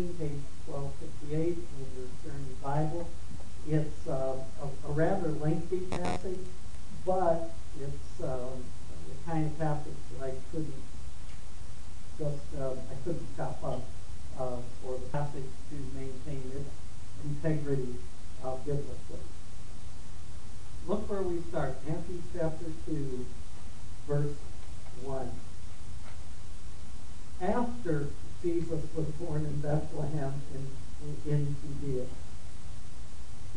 13, page 1258 in your Journey Bible. It's a rather lengthy passage, but it's the kind of passage that I couldn't chop up for the passage to maintain its integrity biblically. Look where we start. Matthew chapter 2, verse 1. After Jesus was born in Bethlehem in Judea.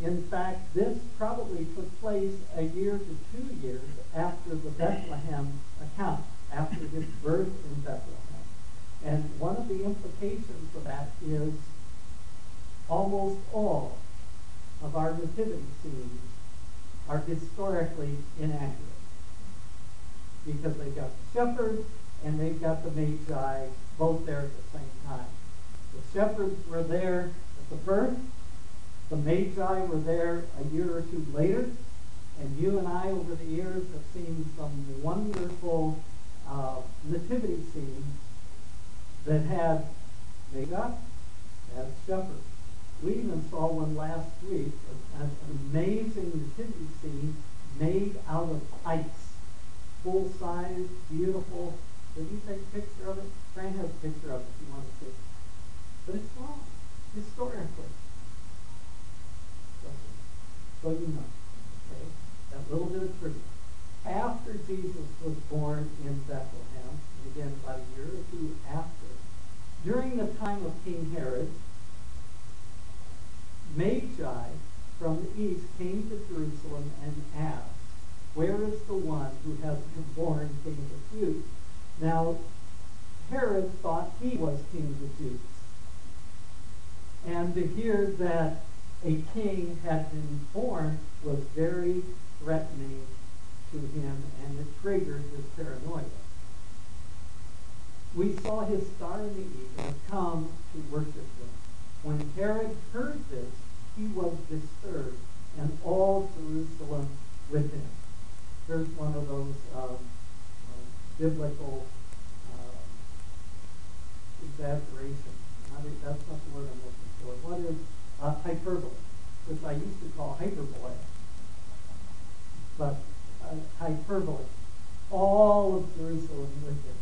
In fact, this probably took place a year to 2 years after the Bethlehem account, after his birth in Bethlehem. And one of the implications of that is almost all of our nativity scenes are historically inaccurate, because they've got the shepherds and they've got the magi both there at the same time. The shepherds were there at the birth, the magi were there a year or two later, and you and I over the years have seen some wonderful nativity scenes that had magi, had shepherds. We even saw one last week, an amazing nativity scene made out of ice. Full size, beautiful. Did you take a picture of it? Fran has a picture of it if you want to see it. But it's wrong, historically. So you know, okay? That little bit of trivia. After Jesus was born in Bethlehem, and again about a year or two after, during the time of King Herod, Magi from the east came to Jerusalem and asked, "Where is the one who has been born King of the Jews?" Now, Herod thought he was King of the Jews. And to hear that a king had been born was very threatening to him, and it triggered his paranoia. We saw his star in the east and come to worship him. When Herod heard this, he was disturbed, and all Jerusalem with him. Here's one of those biblical exaggerations. That's not the word I'm looking for. What is hyperbole? Which I used to call hyperbole. But hyperbole. All of Jerusalem with him.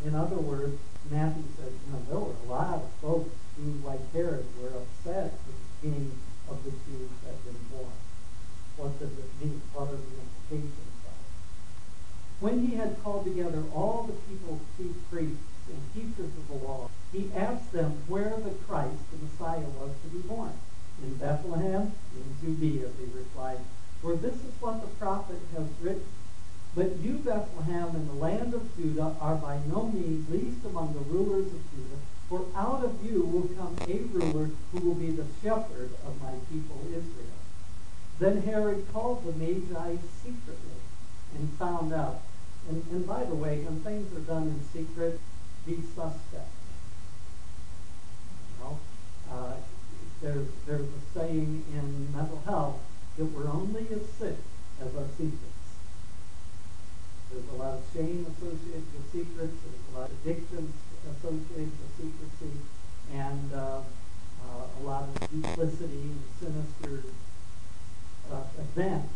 In other words, Matthew said, there were a lot of folks who, like Herod, were upset that the king of the Jews had been born. What does it mean? What are the implications of it? When he had called together all the people's chief priests and teachers of the law, he asked them where the Christ, the Messiah, was to be born. In Bethlehem, in Judea, they replied, for this is what the prophet has written. But you, Bethlehem, in the land of Judah, are by no means least among the rulers of Judah, for out of you will come a ruler who will be the shepherd of my people Israel. Then Herod called the Magi secretly and found out. And by the way, when things are done in secret, be suspect. There's a saying in mental health that we're only as sick as our secrets. There's a lot of shame associated with secrets. There's a lot of addictions associated with secrecy, and a lot of duplicity and sinister events.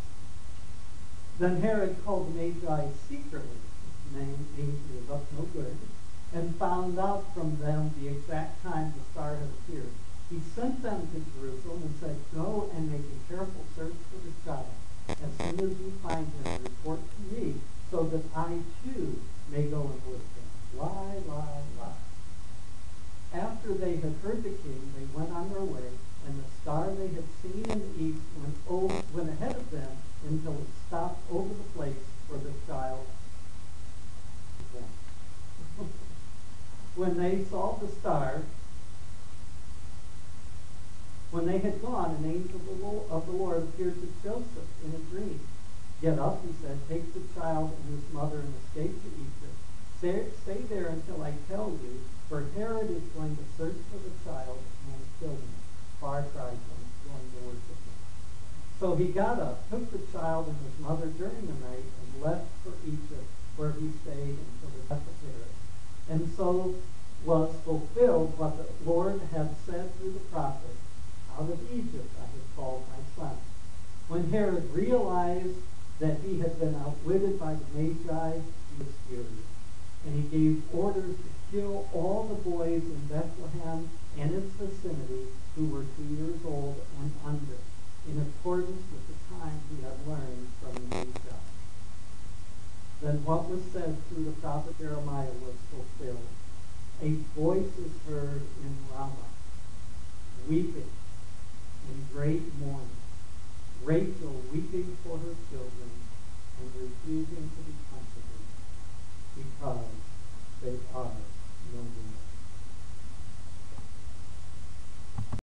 Then Herod called the Magi secretly, name means he was up no good, and found out from them the exact time the star had appeared. He sent them to Jerusalem and said, go and make a careful search for the child. As soon as you find him, report to me, so that I too may go and worship him. Lie, lie, lie. After they had heard the king, they went on their way, and the star they had seen in the east went ahead of them until it stopped over the place where the child was born. When they saw the star, when they had gone, an angel of the Lord appeared to Joseph in a dream. Get up, he said, take the child and his mother and escape to Egypt. Stay there until I tell you, for Herod is going to search for the child and kill him. Far cry from going to worship him. So he got up, took the child and his mother during the night, and left for Egypt, where he stayed until the death of Herod. And so was fulfilled what the Lord had gave orders to kill all the boys in Bethlehem and its vicinity who were 2 years old and under, in accordance with the times we have learned from the new judge. Then what was said through the prophet Jeremiah was fulfilled. A voice is heard in Ramah, weeping in great mourning, Rachel weeping for her children and refusing to be comforted because they are